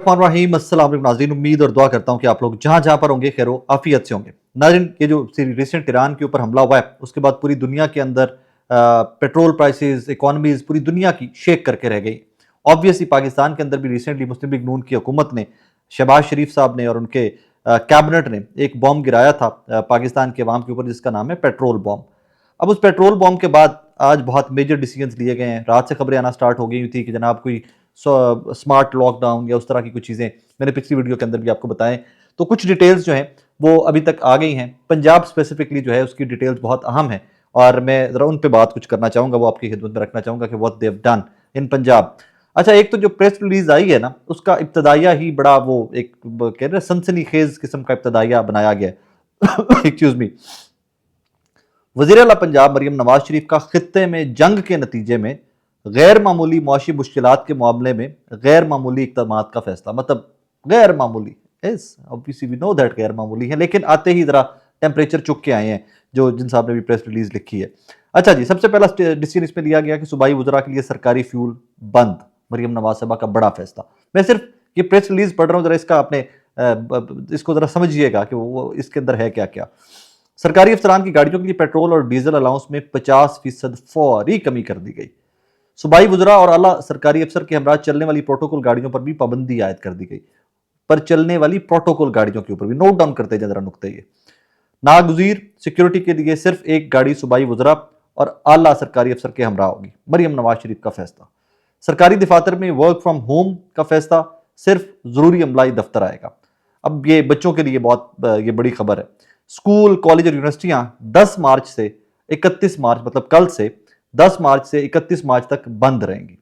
रहीम अस्सलाम वालेकुम नाज़रीन, उम्मीद और दुआ करता हूँ कि आप लोग जहाँ जहाँ पर होंगे खैर आफियत से होंगे। नाज़रीन, ये जो रिसेंट ईरान के ऊपर हमला हुआ है उसके बाद पूरी दुनिया के अंदर पेट्रोल प्राइसेस, इकोनॉमीज पूरी दुनिया की शेक करके रह गई। ऑब्वियसली पाकिस्तान के अंदर भी रिसेंटली मुस्लिम लीग नून की हुकूमत ने, शहबाज शरीफ साहब ने और उनके कैबिनेट ने एक बॉम्ब गिराया था पाकिस्तान के अवाम के ऊपर, जिसका नाम है पेट्रोल बॉम्ब। अब उस पेट्रोल बॉम्ब के बाद आज बहुत मेजर डिसीजंस लिए गए हैं। रात से खबरें आना स्टार्ट हो गई थी कि जनाब कोई स्मार्ट लॉकडाउन या उस तरह की कुछ चीज़ें मैंने पिछली वीडियो के अंदर भी आपको बताएं। तो कुछ डिटेल्स जो हैं वो अभी तक आ गई हैं। पंजाब स्पेसिफिकली जो है उसकी डिटेल्स बहुत अहम है और मैं ज़रा उन पे बात कुछ करना चाहूँगा, वो आपकी खिदमत में रखना चाहूँगा कि what they have done in Punjab. अच्छा, एक तो जो प्रेस रिलीज आई है ना, उसका इब्तदाइया ही बड़ा वो एक कह रहे सनसनी खेज किस्म का इब्तदाइया बनाया गया है। Excuse me. वज़ीर आला पंजाब मरियम नवाज शरीफ का खित्ते में जंग के नतीजे में गैर मामूली मुआशी मुश्किलात के मामले में गैर मामूली इक़दामात का फैसला। मतलब गैर मामूली, yes obviously we know that गैर मामूली है, लेकिन आते ही ज़रा टेम्परेचर चुक के आए हैं जो जिन साहब ने भी प्रेस रिलीज लिखी है। अच्छा जी, सबसे पहला डिसीजन इसमें लिया गया कि सूबाई वज़रा के लिए सरकारी फ्यूल बंद। मरियम नवाज साहबा का बड़ा फैसला। मैं सिर्फ ये प्रेस रिलीज पढ़ रहा हूँ, ज़रा इसका अपने इसको ज़रा समझिएगा कि वो इसके अंदर है क्या क्या। सरकारी अफसरान की गाड़ियों के लिए पेट्रोल और डीजल अलाउंस में 50% फौरी कमी कर दी गई। सूबाई वज़रा और आला सरकारी अफसर के हमरा चलने वाली प्रोटोकॉल गाड़ियों पर भी पाबंदी आयद कर दी गई। पर चलने वाली प्रोटोकॉल गाड़ियों के ऊपर भी नोट डाउन करते जरा नुकते ये। नागुजीर सिक्योरिटी के लिए सिर्फ एक गाड़ी सूबाई वज़रा और आला सरकारी अफसर के हमरा होगी। मरियम नवाज शरीफ का फैसला। सरकारी दफातर में वर्क फ्रॉम होम का फैसला, सिर्फ जरूरी अमलाई दफ्तर आएगा। अब ये बच्चों के लिए बहुत ये बड़ी खबर है। स्कूल, कॉलेज और यूनिवर्सिटियां 10 मार्च से 31 मार्च, मतलब कल से 10 मार्च से 31 मार्च तक बंद रहेंगी।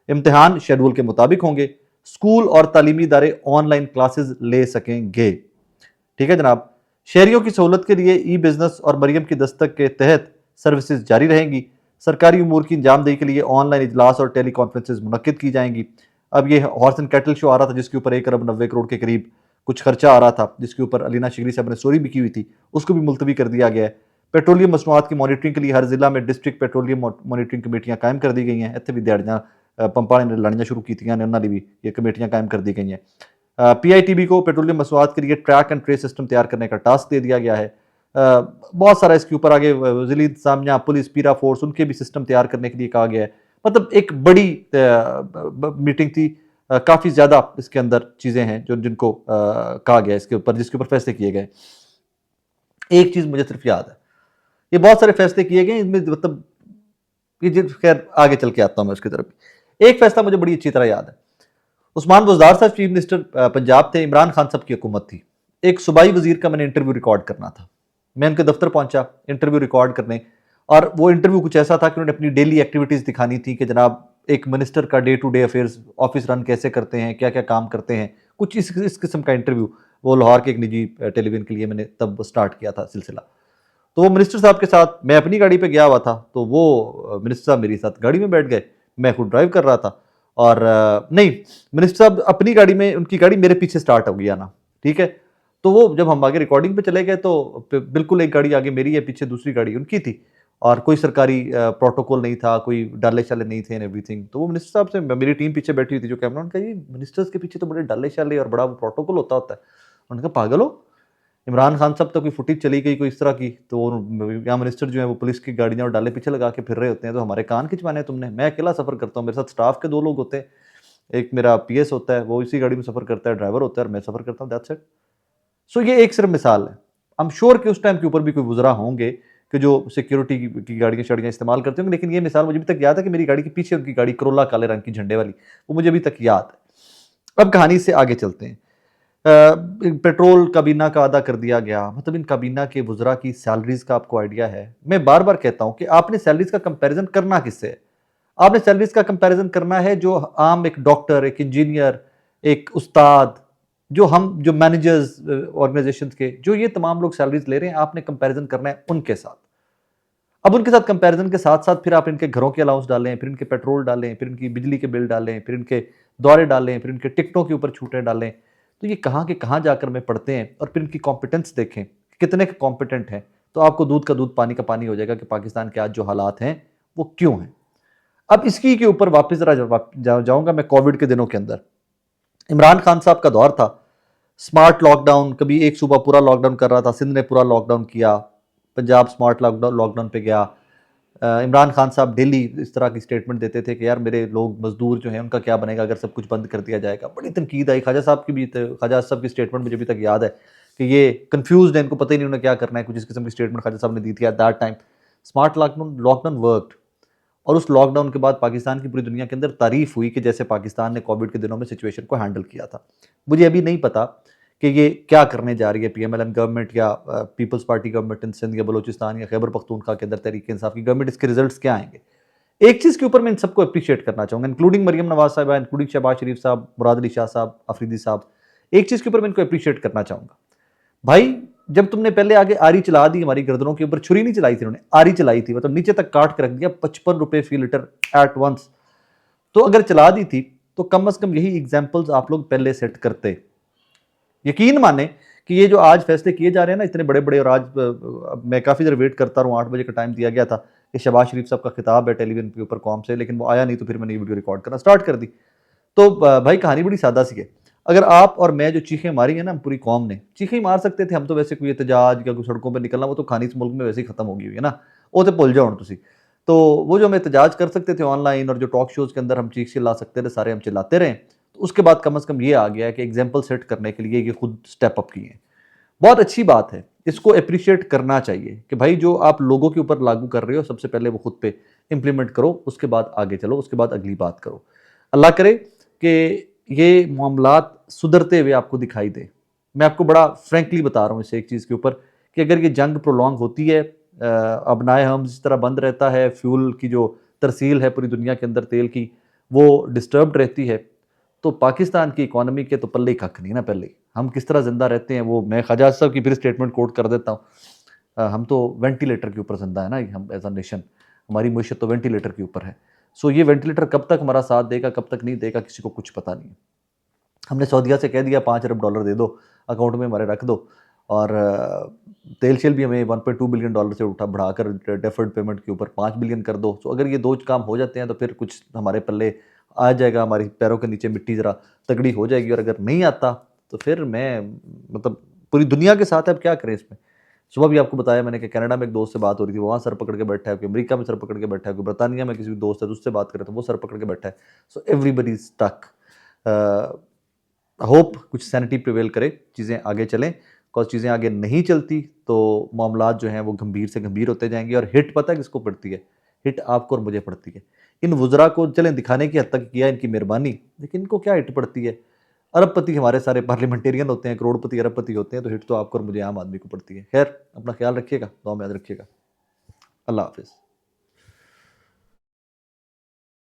इम्तिहान शेड्यूल के मुताबिक होंगे। स्कूल और तालीमी इदारे ऑनलाइन क्लासेस ले सकेंगे। ठीक है जनाब। शहरियों की सहूलत के लिए ई बिजनेस और मरियम की दस्तक के तहत सर्विसेज जारी रहेंगी। सरकारी उमूर की अंजामदेही के लिए ऑनलाइन इजलास और टेली कॉन्फ्रेंसेज मुनक्किद की जाएंगी। अब ये हॉर्स एंड कैटल शो आ रहा था जिसके ऊपर 1 अरब 90 करोड़ के करीब कुछ खर्चा आ रहा था, जिसके ऊपर अलीना शिगरी साहब ने स्टोरी भी की हुई थी, उसको भी मुलतवी कर दिया गया है। पेट्रोलियम मसनूआत की मॉनिटरिंग के लिए हर जिला में डिस्ट्रिक्ट पेट्रोलियम मॉनिटरिंग कमेटियां कायम कर दी गई हैं। इतने भी दिहाड़ियां पंपा ने लड़नियां शुरू की थी, उन्होंने भी ये कमेटियां कायम कर दी गई हैं। पीआईटीबी को पेट्रोलियम मसनूआत के लिए ट्रैक एंड ट्रेस सिस्टम तैयार करने का टास्क दे दिया गया है। बहुत सारा इसके ऊपर आगे जिली इंतजामिया, पुलिस, पीरा फोर्स, उनके भी सिस्टम तैयार करने के लिए कहा गया है। मतलब एक बड़ी मीटिंग थी। काफ़ी ज़्यादा इसके अंदर चीज़ें हैं जो जिनको कहा गया इसके ऊपर, जिसके ऊपर फैसले किए गए। एक चीज़ मुझे सिर्फ याद है, ये बहुत सारे फैसले किए गए इनमें, मतलब ये खैर आगे चल के आता हूँ मैं उसकी तरफ। एक फैसला मुझे बड़ी अच्छी तरह याद है। उस्मान बुज़दार साहब चीफ मिनिस्टर पंजाब थे, इमरान खान साहब की हुकूमत थी। एक सूबाई वजीर का मैंने इंटरव्यू रिकॉर्ड करना था। मैं उनके दफ्तर पहुंचा इंटरव्यू रिकॉर्ड करने, और वो इंटरव्यू कुछ ऐसा था कि उन्होंने अपनी डेली एक्टिविटीज़ दिखानी थी कि जनाब एक मिनिस्टर का day to day affairs, office run कैसे करते हैं, क्या क्या काम करते हैं, कुछ इस किस्म का इंटरव्यू वो लाहौर के एक निजी टेलीविजन के लिए मैंने तब स्टार्ट किया था सिलसिला। तो वो मिनिस्टर साहब के साथ, मैं अपनी गाड़ी पे गया हुआ था, तो वो मिनिस्टर साहब मेरे साथ गाड़ी में बैठ गए। मैं खुद ड्राइव कर रहा था और नहीं, मिनिस्टर साहब अपनी गाड़ी में, उनकी गाड़ी मेरे पीछे स्टार्ट हो गई आना। ठीक है। तो वो जब हम आगे रिकॉर्डिंग पे चले गए तो बिल्कुल एक गाड़ी आगे मेरी है, पीछे दूसरी गाड़ी उनकी थी, और कोई सरकारी प्रोटोकॉल नहीं था, कोई डाले शाले नहीं थे एंड एवरीथिंग। तो वो मिनिस्टर साहब से, मेरी टीम पीछे बैठी हुई थी जो कैमरा, उनका ये मिनिस्टर्स के पीछे तो बड़े डाले शाले और बड़ा वो प्रोटोकॉल होता है। उन्होंने कहा पागल हो, इमरान खान साहब तो कोई फुटेज चली गई कोई इस तरह की, तो यहाँ मिनिस्टर जो है वो पुलिस की गाड़ियाँ और डाले पीछे लगा के फिर रहे होते हैं, तो हमारे कान खिंचवाने तुमने। मैं अकेला सफर करता हूँ, मेरे साथ स्टाफ के 2 लोग होते हैं, एक मेरा पीएस होता है, वो इसी गाड़ी में सफर करता है, ड्राइवर होता है, और मैं सफर करता हूँ, दैट्स इट। सो ये एक सिर्फ मिसाल है। आई एम श्योर कि उस टाइम के ऊपर भी कोई वज़रा होंगे कि जो सिक्योरिटी की गाड़ियाँ शाड़ियाँ इस्तेमाल करते होंगे, लेकिन ये मिसाल मुझे अभी तक याद है कि मेरी गाड़ी के पीछे उनकी गाड़ी करोला काले रंग की झंडे वाली, वो मुझे अभी तक याद है। अब कहानी से आगे चलते हैं। पेट्रोल काबीना का अदा कर दिया गया। मतलब इन काबीना के वज़रा की सैलरीज का आपको आइडिया है? मैं बार बार कहता हूं कि आपने सैलरीज का कंपैरिजन करना किससे है? आपने सैलरीज का कंपैरिजन करना है जो आम एक डॉक्टर, एक इंजीनियर, एक उस्ताद, जो मैनेजर्स ऑर्गेनाइजेशन के, जो ये तमाम लोग सैलरीज ले रहे हैं, आपने कंपैरिजन करना है उनके साथ। अब उनके साथ कंपैरिजन के साथ साथ फिर आप इनके घरों के अलाउंस डालें, फिर इनके पेट्रोल डालें, फिर इनकी बिजली के बिल डालें, फिर इनके दौरे डालें, फिर इनके टिकटों के ऊपर छूटें डालें, तो ये कहाँ के कहाँ जाकर में पढ़ते हैं। और फिर इनकी कॉम्पिटेंस देखें कितने कॉम्पिटेंट हैं, तो आपको दूध का दूध पानी का पानी हो जाएगा कि पाकिस्तान के आज जो हालात हैं वो क्यों हैं। अब इसकी के ऊपर वापस जरा जाऊंगा मैं कोविड के दिनों के अंदर। इमरान खान साहब का दौर था, स्मार्ट लॉकडाउन, कभी एक सूबा पूरा लॉकडाउन कर रहा था, सिंध ने पूरा लॉकडाउन किया, पंजाब स्मार्ट लॉकडाउन लॉकडाउन पे गया। इमरान खान साहब डेली इस तरह की स्टेटमेंट देते थे कि यार मेरे लोग मजदूर जो हैं उनका क्या बनेगा अगर सब कुछ बंद कर दिया जाएगा। बड़ी तनकीद आई, ख्वाजा साहब की भी, ख्वाजा साहब की स्टेटमेंट मुझे अभी तक याद है कि ये कंफ्यूज है, इनको पता ही नहीं उन्हें क्या करना है, कुछ इस किस्म की स्टेटमेंट ख्वाजा साहब ने दी थी at that time. Smart lockdown lockdown worked, और उस लॉकडाउन के बाद पाकिस्तान की पूरी दुनिया के अंदर तारीफ हुई कि जैसे पाकिस्तान ने कोविड के दिनों में सिचुएशन को हैंडल किया था। मुझे अभी नहीं पता कि ये क्या करने जा रही है पीएमएलएन गवर्नमेंट या people's party government in Sindh या बलोचिस्तान या खैबर पख्तूनख्वा के अंदर तहरीक इंसाफ की गवर्नमेंट, इसके रिजल्ट्स क्या आएंगे। एक चीज़ के ऊपर मैं इन सबको अप्रिशिएट करना चाहूँगा, इंक्लूडिंग मरियम नवाज साहब, इंक्लूडिंग शहबाज शरीफ साहब, मुराद अली शाह साहब, अफरीदी साहब। एक चीज़ के ऊपर मैं इनको अप्रिशिएट करना चाहूँगा, भाई जब तुमने पहले आगे आरी चला दी, हमारी गर्दनों के ऊपर छुरी नहीं चलाई थी उन्होंने, आरी चलाई थी, मतलब नीचे तक काट के रख दिया, 55 रुपए फी लीटर एट वंस। तो अगर चला दी थी तो कम से कम यही एग्जाम्पल्स आप लोग पहले सेट करते। यकीन माने कि ये जो आज फैसले किए जा रहे हैं ना इतने बड़े बड़े, और आज मैं काफ़ी देर वेट करता रहा हूँ, 8 बजे का टाइम दिया गया था कि शहबाज शरीफ साहब का खिताब है टेलीविजन के ऊपर कौम से, लेकिन वो आया नहीं, तो फिर मैंने ये वीडियो रिकॉर्ड करना स्टार्ट कर दी। तो भाई कहानी बड़ी सादा सी है। अगर आप और मैं जो चीखें मारी है ना पूरी कौम ने, चीखें ही मार सकते थे हम तो, वैसे कोई एहतजाज या कोई सड़कों पर निकलना वो तो कहानी इस मुल्क में वैसे ही खत्म होगी हुई है ना, वो तो भूल जाओ तुसी। तो वो जो हम एहतजाज कर सकते थे ऑनलाइन और जो टॉक शोज के अंदर हम चीख चिल्ला सकते थे, सारे हम चिल्लाते रहे। तो उसके बाद कम से कम ये आ गया है कि एग्जाम्पल सेट करने के लिए ये खुद स्टेप अप किए हैं। बहुत अच्छी बात है, इसको अप्रिशिएट करना चाहिए कि भाई जो आप लोगों के ऊपर लागू कर रहे हो सबसे पहले वो खुद पे इंप्लीमेंट करो, उसके बाद आगे चलो, उसके बाद अगली बात करो। अल्लाह करे कि ये मामलात सुधरते हुए आपको दिखाई दे। मैं आपको बड़ा फ्रेंकली बता रहा हूँ इस एक चीज़ के ऊपर कि अगर ये जंग प्रोलॉन्ग होती है, अपनाए हम इस तरह बंद रहता है, फ्यूल की जो तरसील है पूरी दुनिया के अंदर तेल की वो डिस्टर्ब्ड रहती है, तो पाकिस्तान की इकॉनमी के तो पल्ले ही कख नहीं ना। पहले हम किस तरह जिंदा रहते हैं, वो मैं ख्वाजा साहब की फिर स्टेटमेंट कोट कर देता हूँ। हम तो वेंटिलेटर के ऊपर जिंदा है ना, हम एज अ नेशन, हमारी मीशत तो वेंटिलेटर के ऊपर है। सो ये वेंटिलेटर कब तक हमारा साथ देगा, कब तक नहीं देगा, किसी को कुछ पता नहीं है। हमने सऊदीया से कह दिया $5 अरब दे दो, अकाउंट में हमारे रख दो, और तेल शेल भी हमें $1.2 बिलियन से उठा बढ़ाकर डेफर्ड पेमेंट के ऊपर 5 बिलियन कर दो। तो अगर ये दो काम हो जाते हैं तो फिर कुछ हमारे पल्ले आ जाएगा, हमारी पैरों के नीचे मिट्टी ज़रा तगड़ी हो जाएगी। और अगर नहीं आता तो फिर मैं, मतलब पूरी दुनिया के साथ अब क्या करें इसमें। सुबह भी आपको बताया मैंने कि कनाडा में एक दोस्त से बात हो रही थी, वहाँ सर पकड़ के बैठा है, कोई अमेरिका में सर पकड़ के बैठा है, कोई बरतानिया में किसी दोस्त है उससे बात करे तो वो सर पकड़ के बैठा है। So everybody is stuck. Hope कुछ सैनिटी प्रिवेल करे, चीज़ें आगे चलें। बिकॉज चीज़ें आगे नहीं चलती तो मामलात जो हैं वो गंभीर से गंभीर होते जाएंगे। और हिट पता है किसको पड़ती है? हिट आपको और मुझे पड़ती है। इन वज़रा को चलें दिखाने की हद तक किया इनकी मेहरबानी, लेकिन इनको क्या हिट पड़ती है? अरबपति हमारे सारे पार्लियामेंटेरियन होते हैं, करोड़पति अरबपति होते हैं, तो हिट तो आपको और मुझे आम आदमी को पड़ती है। खैर, अपना ख्याल रखिएगा, दुआ में याद रखिएगा। अल्लाह हाफिज़।